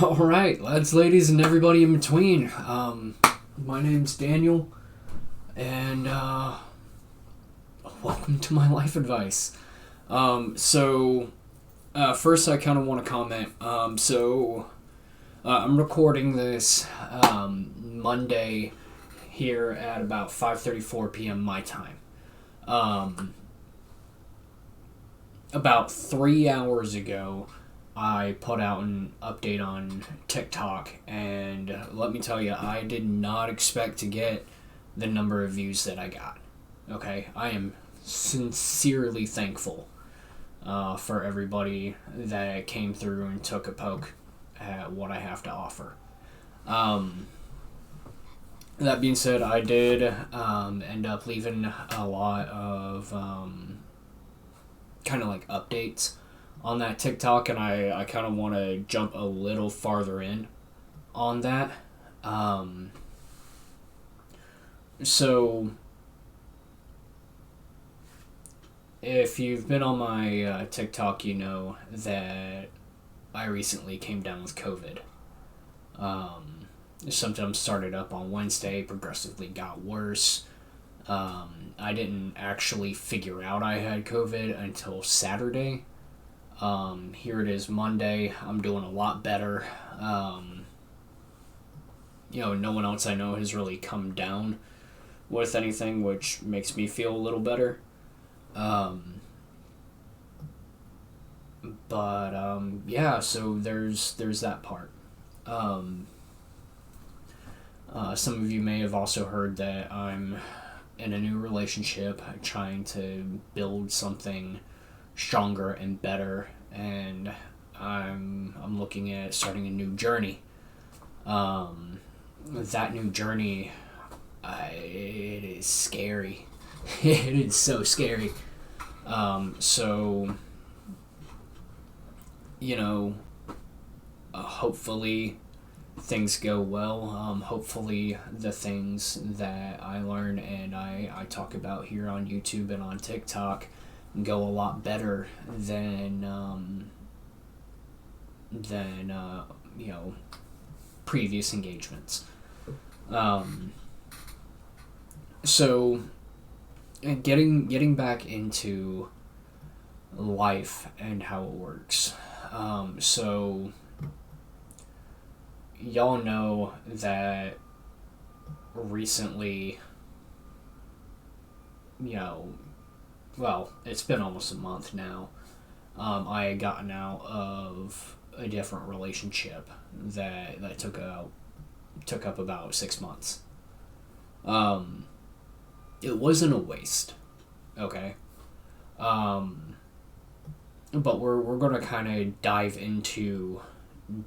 All right, lads, ladies, and everybody in between. My name's Daniel, and welcome to my life advice. First, I kind of want to comment. I'm recording this Monday here at about 5:34 p.m. my time. About 3 hours ago, I put out an update on TikTok, and let me tell you, I did not expect to get the number of views that I got. Okay, I am sincerely thankful for everybody that came through and took a poke at what I have to offer. That being said, I did end up leaving a lot of kind of like updates on that TikTok, and I kind of want to jump a little farther in on that. So if you've been on my TikTok, you know that I recently came down with COVID. Symptoms started up on Wednesday, progressively got worse. I didn't actually figure out I had COVID until Saturday. Here it is Monday. I'm doing a lot better. No one else I know has really come down with anything, which makes me feel a little better. So there's that part. Some of you may have also heard that I'm in a new relationship, trying to build something stronger and better, and I'm looking at starting a new journey. That new journey, it is scary. It is so scary. Hopefully things go well. Hopefully the things that I learn and I talk about here on YouTube and on TikTok go a lot better than previous engagements. Getting back into life and how it works. Y'all know that recently, it's been almost a month now, I had gotten out of a different relationship that took up about 6 months. It wasn't a waste, okay? But we're gonna kind of dive into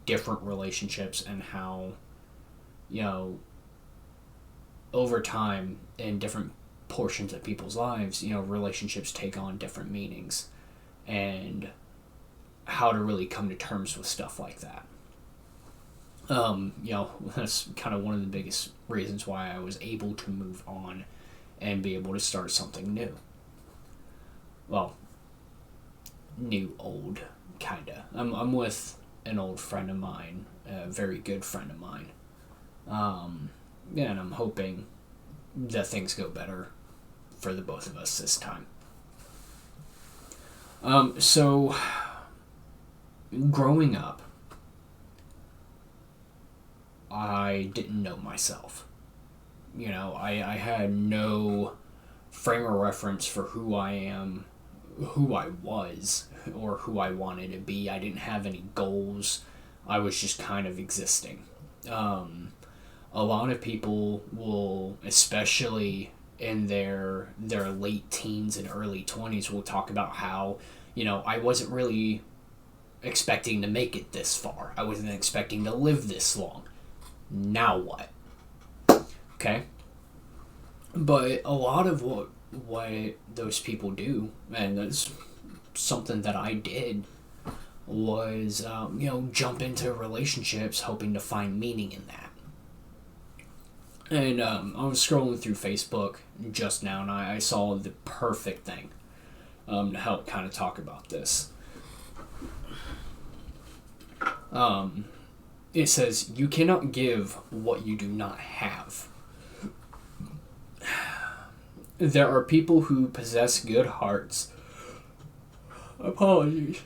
different relationships and how, over time in different portions of people's lives, relationships take on different meanings, and how to really come to terms with stuff like that. That's kind of one of the biggest reasons why I was able to move on and be able to start something new. Well, new, old, kinda. I'm with an old friend of mine, a very good friend of mine. And I'm hoping that things go better for the both of us this time. Growing up, I didn't know myself. I had no frame of reference for who I am, who I was, or who I wanted to be. I didn't have any goals. I was just kind of existing. A lot of people will, especially in their late teens and early 20s, will talk about how, I wasn't really expecting to make it this far. I wasn't expecting to live this long. Now what? Okay? But a lot of what those people do, and that's something that I did, was jump into relationships hoping to find meaning in that. And I was scrolling through Facebook just now, and I saw the perfect thing to help kind of talk about this. it says, you cannot give what you do not have. There are people who possess good hearts. Apologies.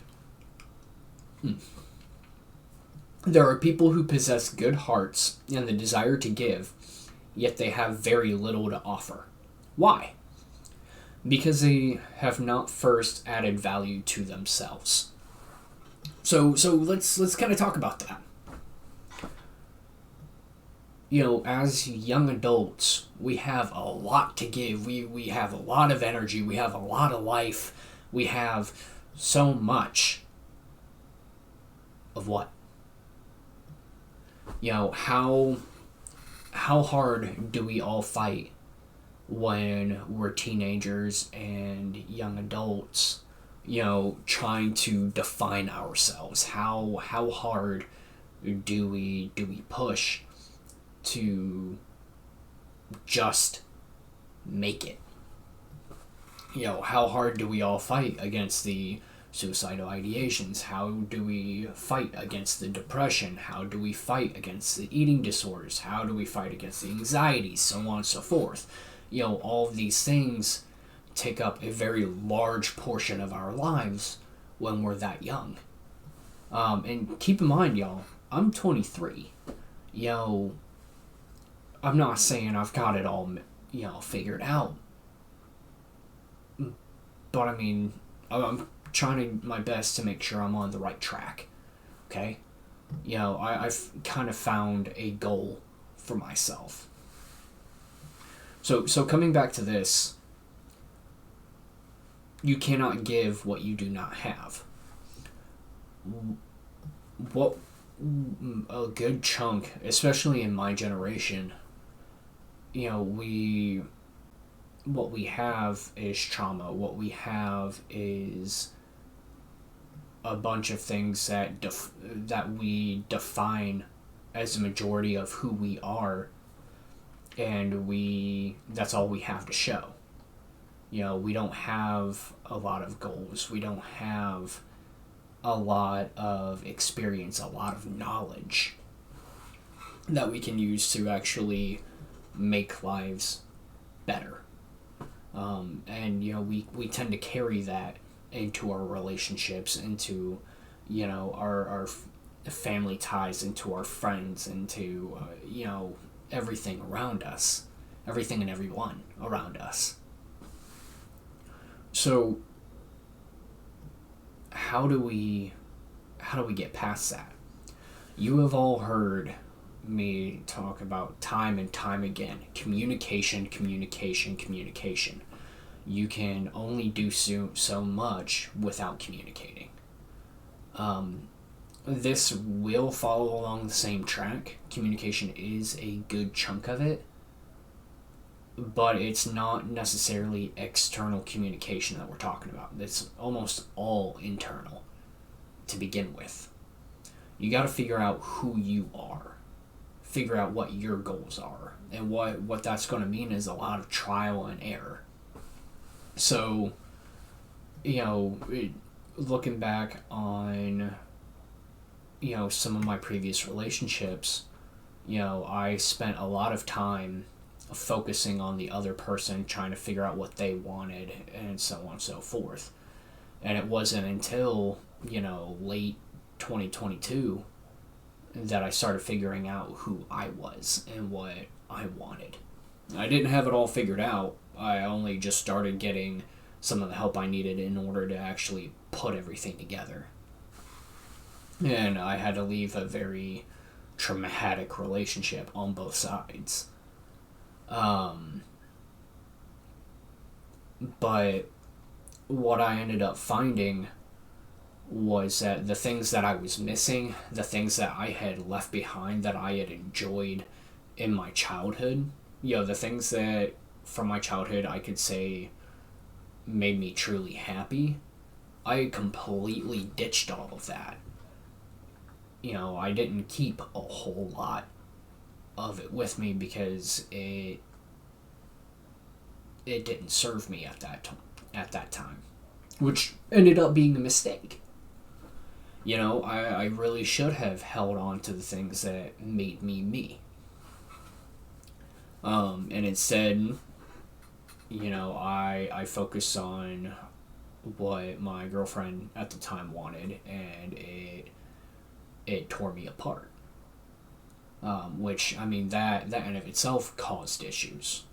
There are people who possess good hearts and the desire to give, yet they have very little to offer. Why? Because they have not first added value to themselves. So let's kind of talk about that. As young adults, we have a lot to give. We have a lot of energy. We have a lot of life. We have so much of what? How hard do we all fight when we're teenagers and young adults, trying to define ourselves? How hard do we push to just make it? How hard do we all fight against the suicidal ideations? How do we fight against the depression? How do we fight against the eating disorders? How do we fight against the anxiety? So on and so forth. All of these things take up a very large portion of our lives when we're that young. And keep in mind, y'all, I'm 23. I'm not saying I've got it all, figured out. But I mean, I'm trying my best to make sure I'm on the right track. Okay? I've kind of found a goal for myself. So coming back to this, you cannot give what you do not have. What a good chunk, especially in my generation, what we have is trauma. What we have is a bunch of things that we define as the majority of who we are, and that's all we have to show. We don't have a lot of goals. We don't have a lot of experience, a lot of knowledge that we can use to actually make lives better. And we tend to carry that into our relationships, into our family ties, into our friends, into everything around us, everything and everyone around us. So how do we get past that? You have all heard me talk about time and time again, communication. You can only do so much without communicating. This will follow along the same track. Communication is a good chunk of it, but it's not necessarily external communication that we're talking about. It's almost all internal to begin with. You got to figure out who you are. Figure out what your goals are. And what that's going to mean is a lot of trial and error. So, looking back on, some of my previous relationships, I spent a lot of time focusing on the other person, trying to figure out what they wanted, and so on and so forth. And it wasn't until, late 2022 that I started figuring out who I was and what I wanted. I didn't have it all figured out. I only just started getting some of the help I needed in order to actually put everything together. And I had to leave a very traumatic relationship on both sides. But what I ended up finding was that the things that I was missing, the things that I had left behind that I had enjoyed in my childhood, the things that from my childhood I could say made me truly happy, I completely ditched all of that. I didn't keep a whole lot of it with me because it didn't serve me at that time, which ended up being a mistake. I really should have held on to the things that made me me. And instead, I focused on what my girlfriend at the time wanted, and it tore me apart. Which, I mean, that in of itself caused issues.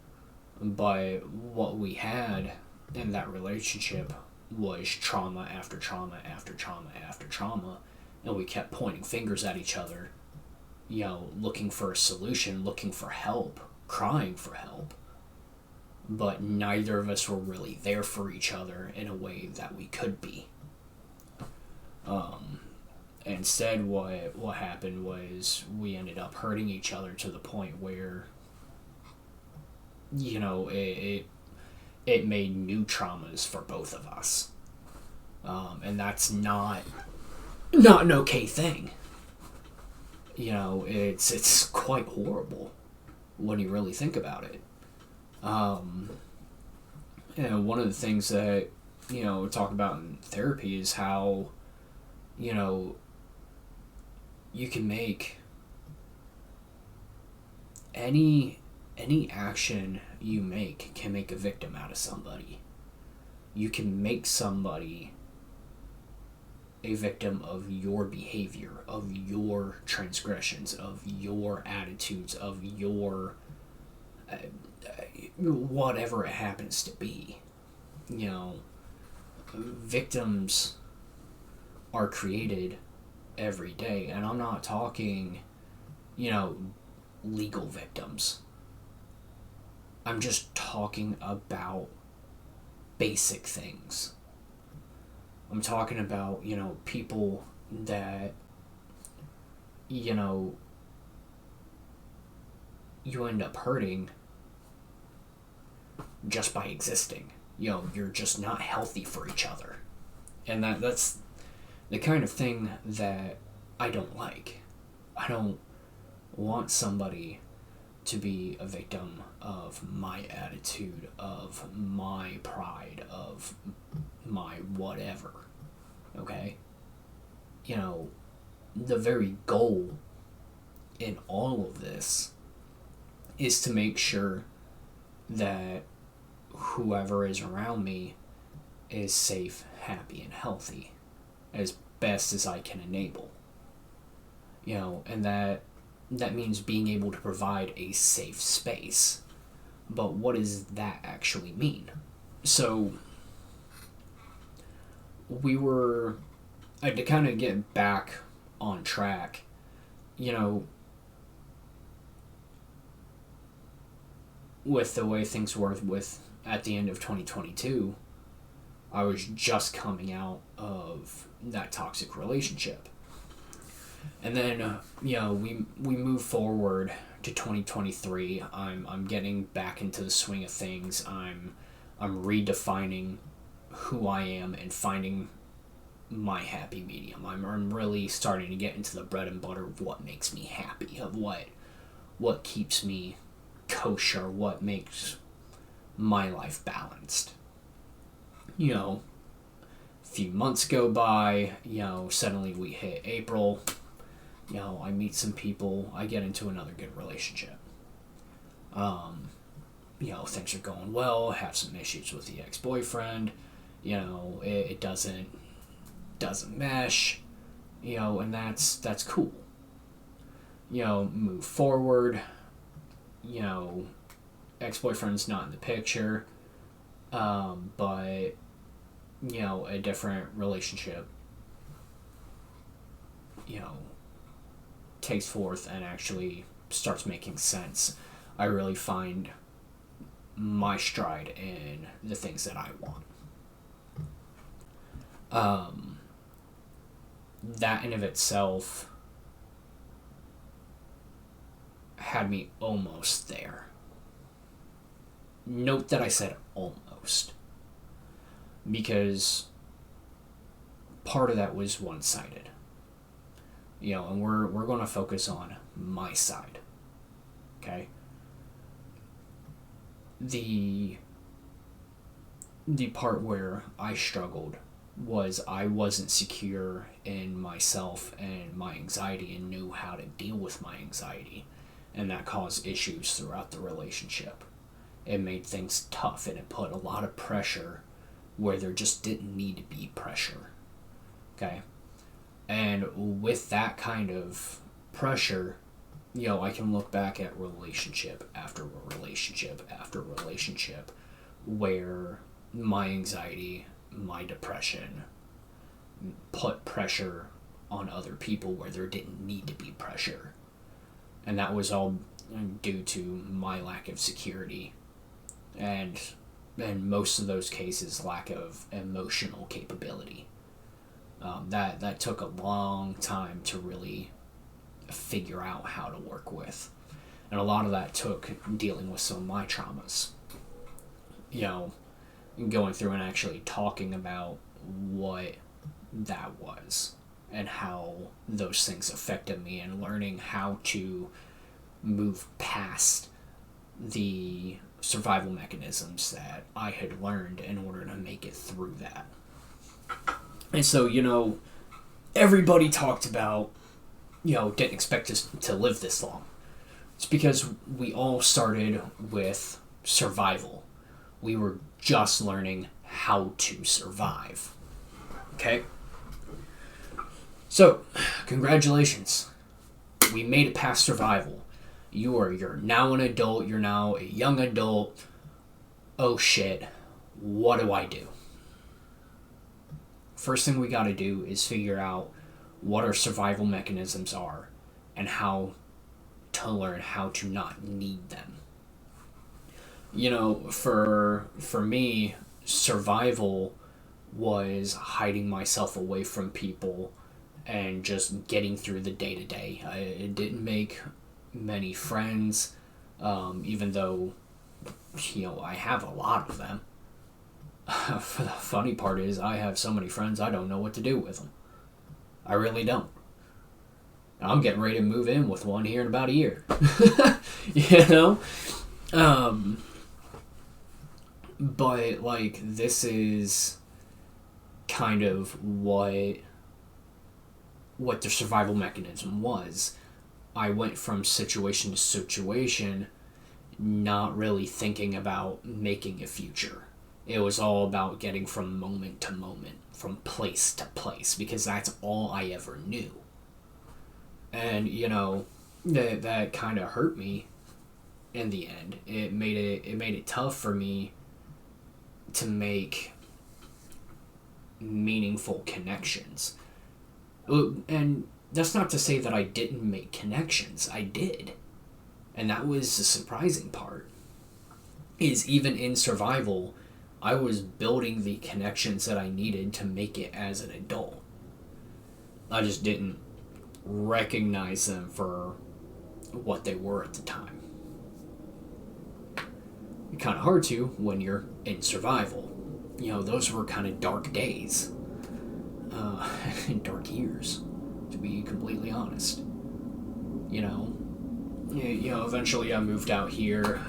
But what we had in that relationship was trauma after trauma after trauma after trauma, and we kept pointing fingers at each other, looking for a solution, looking for help, crying for help. But neither of us were really there for each other in a way that we could be. Instead, what happened was we ended up hurting each other to the point where, it made new traumas for both of us, and that's not an okay thing. It's quite horrible when you really think about it. One of the things that talk about in therapy is how you can make any action you make can make a victim out of somebody. You can make somebody a victim of your behavior, of your transgressions, of your attitudes, of your whatever it happens to be. Victims are created every day, and I'm not talking, legal victims. I'm just talking about basic things. I'm talking about, people that, you end up hurting just by existing. You're just not healthy for each other. And that's the kind of thing that I don't like. I don't want somebody to be a victim of my attitude, of my pride, of my whatever. Okay? The very goal in all of this is to make sure that whoever is around me is safe, happy, and healthy as best as I can enable. And that means being able to provide a safe space. But what does that actually mean? So, to kind of get back on track, with the way things were at the end of 2022, I was just coming out of that toxic relationship. And then, we move forward to 2023. I'm getting back into the swing of things. I'm redefining who I am and finding my happy medium. I'm really starting to get into the bread and butter of what makes me happy, of what keeps me kosher, what makes my life balanced. A few months go by, suddenly we hit April. I meet some people, I get into another good relationship. Things are going well, have some issues with the ex-boyfriend, it doesn't mesh, and that's cool. Move forward, ex-boyfriend's not in the picture, but, a different relationship, takes forth and actually starts making sense. I really find my stride in the things that I want. That in of itself had me almost there. Note that I said almost, because part of that was one-sided. And we're going to focus on my side. Okay? The part where I struggled was I wasn't secure in myself and my anxiety and knew how to deal with my anxiety. And that caused issues throughout the relationship. It made things tough, and it put a lot of pressure where there just didn't need to be pressure. Okay? And with that kind of pressure, I can look back at relationship after relationship after relationship where my anxiety, my depression put pressure on other people where there didn't need to be pressure. And that was all due to my lack of security and in most of those cases lack of emotional capability. That took a long time to really figure out how to work with. And a lot of that took dealing with some of my traumas. Going through and actually talking about what that was and how those things affected me and learning how to move past the survival mechanisms that I had learned in order to make it through that. And so, everybody talked about, didn't expect us to live this long. It's because we all started with survival. We were just learning how to survive. Okay? So, congratulations. We made it past survival. You're now an adult. You're now a young adult. Oh shit. What do I do? First thing we got to do is figure out what our survival mechanisms are and how to learn how to not need them. For me, survival was hiding myself away from people and just getting through the day-to-day. I didn't make many friends, even though, I have a lot of them. The funny part is I have so many friends I don't know what to do with them. I really don't. I'm getting ready to move in with one here in about a year. But, this is kind of what the survival mechanism was. I went from situation to situation, not really thinking about making a future. It was all about getting from moment to moment, from place to place, because that's all I ever knew. And, that kind of hurt me in the end. It made it tough for me to make meaningful connections. And that's not to say that I didn't make connections. I did. And that was the surprising part. Is even in survival, I was building the connections that I needed to make it as an adult. I just didn't recognize them for what they were at the time. It's kind of hard to when you're in survival. Those were kind of dark days. Dark years, to be completely honest. Eventually I moved out here.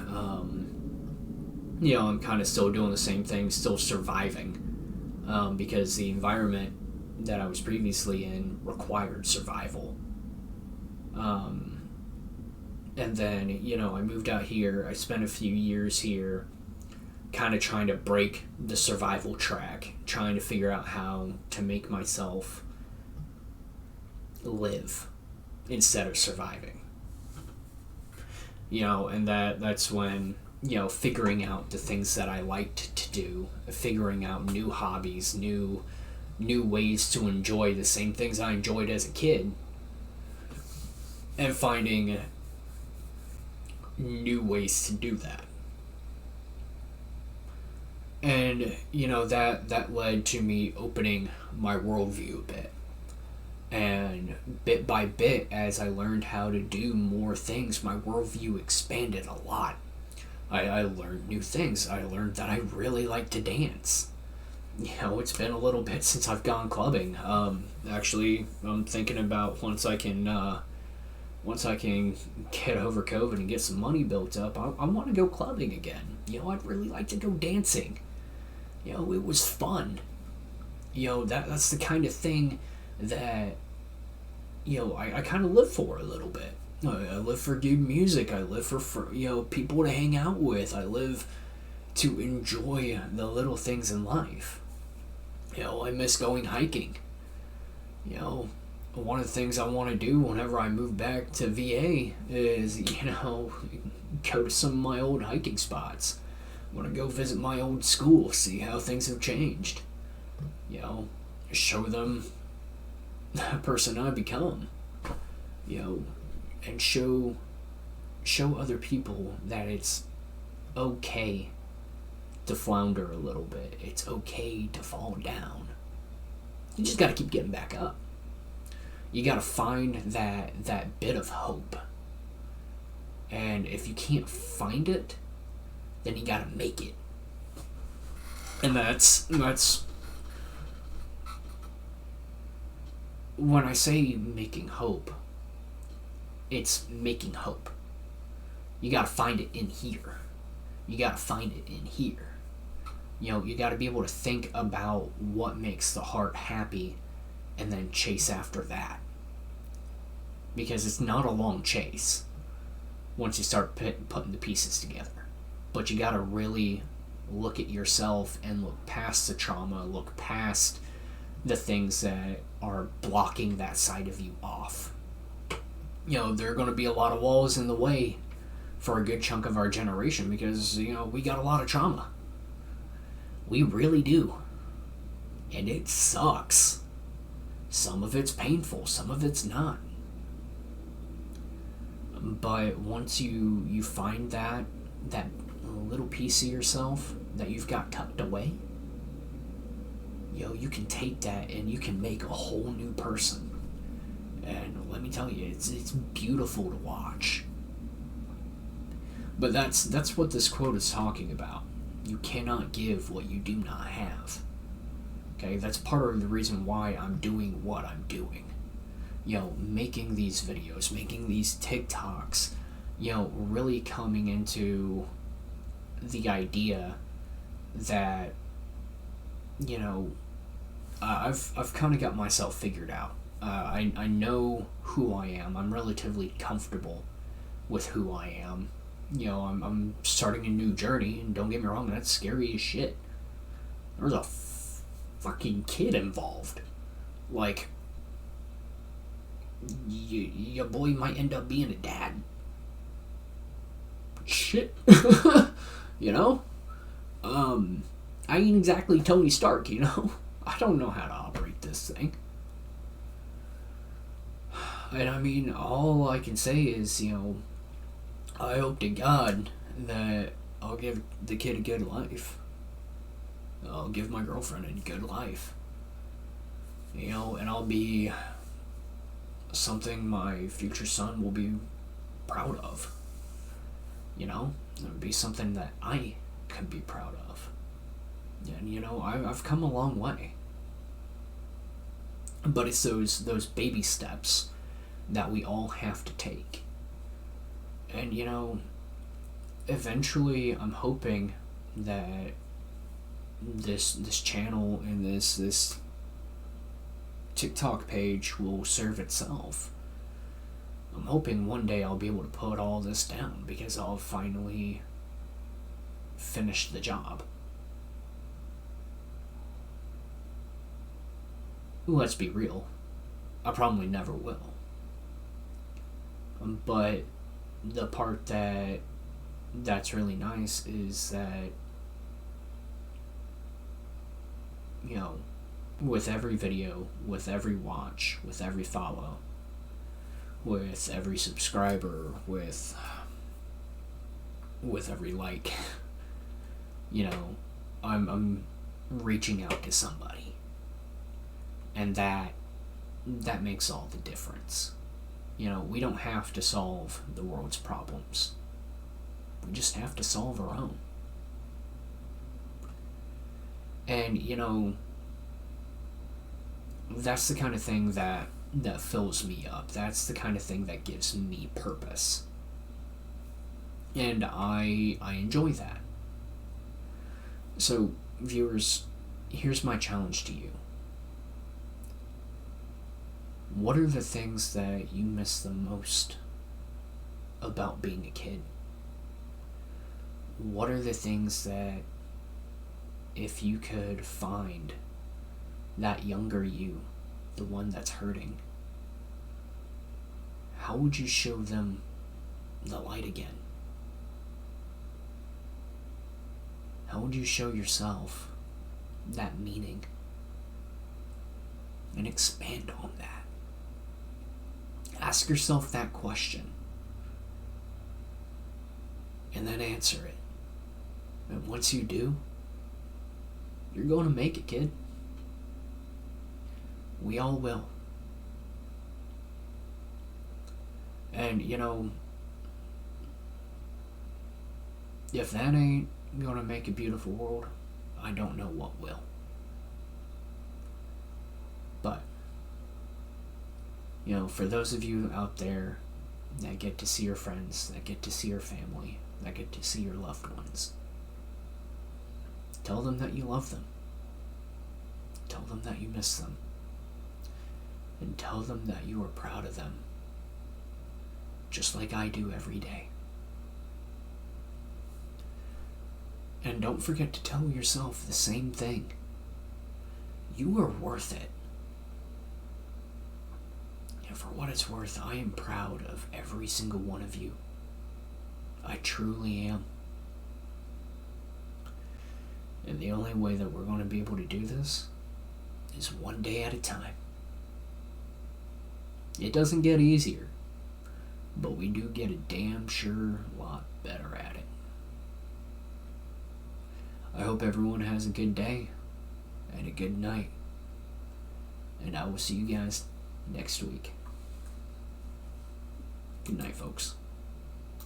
I'm kind of still doing the same thing, still surviving, because the environment that I was previously in required survival. And then, I moved out here. I spent a few years here kind of trying to break the survival track, trying to figure out how to make myself live instead of surviving. And that's when, figuring out the things that I liked to do, figuring out new hobbies, new ways to enjoy the same things I enjoyed as a kid, and finding new ways to do that. And, that led to me opening my worldview a bit. And bit by bit, as I learned how to do more things, my worldview expanded a lot. I learned new things. I learned that I really like to dance. It's been a little bit since I've gone clubbing. Actually, I'm thinking about once I can get over COVID and get some money built up, I want to go clubbing again. I'd really like to go dancing. It was fun. That's the kind of thing that, I kind of live for a little bit. I live for good music. I live for people to hang out with. I live to enjoy the little things in life. I miss going hiking. One of the things I want to do whenever I move back to VA is, go to some of my old hiking spots. I want to go visit my old school, see how things have changed. Show them the person I've become. And show other people that it's okay to flounder a little bit. It's okay to fall down. You just got to keep getting back up. You got to find that bit of hope. And if you can't find it, then you got to make it. And that's when I say making hope, it's making hope. You got to find it in here. You got to find it in here. You got to be able to think about what makes the heart happy and then chase after that. Because it's not a long chase once you start putting the pieces together. But you got to really look at yourself and look past the trauma, look past the things that are blocking that side of you off. There are going to be a lot of walls in the way for a good chunk of our generation because, we got a lot of trauma. We really do. And it sucks. Some of it's painful, some of it's not. But once you find that little piece of yourself that you've got tucked away, you can take that and you can make a whole new person. And let me tell you, it's beautiful to watch. But that's what this quote is talking about. You cannot give what you do not have. Okay, that's part of the reason why I'm doing what I'm doing. Making these videos, making these TikToks, really coming into the idea that, I've kind of got myself figured out. I know who I am. I'm relatively comfortable with who I am. I'm starting a new journey, and don't get me wrong, that's scary as shit. There's a fucking kid involved. Like, your boy might end up being a dad. Shit. I ain't exactly Tony Stark, I don't know how to operate this thing. And I mean, all I can say is, I hope to God that I'll give the kid a good life. I'll give my girlfriend a good life. And I'll be something my future son will be proud of. It'll be something that I can be proud of. And, I've come a long way. But it's those baby steps that we all have to take. And, eventually I'm hoping that this channel and this TikTok page will serve itself. I'm hoping one day I'll be able to put all this down because I'll finally finish the job. Let's be real. I probably never will. But the part that's really nice is that, with every video, with every watch, with every follow, with every subscriber, with every like, I'm reaching out to somebody. And that makes all the difference. We don't have to solve the world's problems. We just have to solve our own. And, that's the kind of thing that fills me up. That's the kind of thing that gives me purpose. And I enjoy that. So, viewers, here's my challenge to you. What are the things that you miss the most about being a kid? What are the things that, if you could find that younger you, the one that's hurting, how would you show them the light again? How would you show yourself that meaning? And expand on that. Ask yourself that question. And then answer it. And once you do, you're going to make it, kid. We all will. And, if that ain't going to make a beautiful world, I don't know what will. But, for those of you out there that get to see your friends, that get to see your family, that get to see your loved ones, tell them that you love them. Tell them that you miss them. And tell them that you are proud of them. Just like I do every day. And don't forget to tell yourself the same thing. You are worth it. And for what it's worth, I am proud of every single one of you. I truly am. And the only way that we're going to be able to do this is one day at a time. It doesn't get easier, but we do get a damn sure lot better at it. I hope everyone has a good day and a good night. And I will see you guys next week. Good night, folks.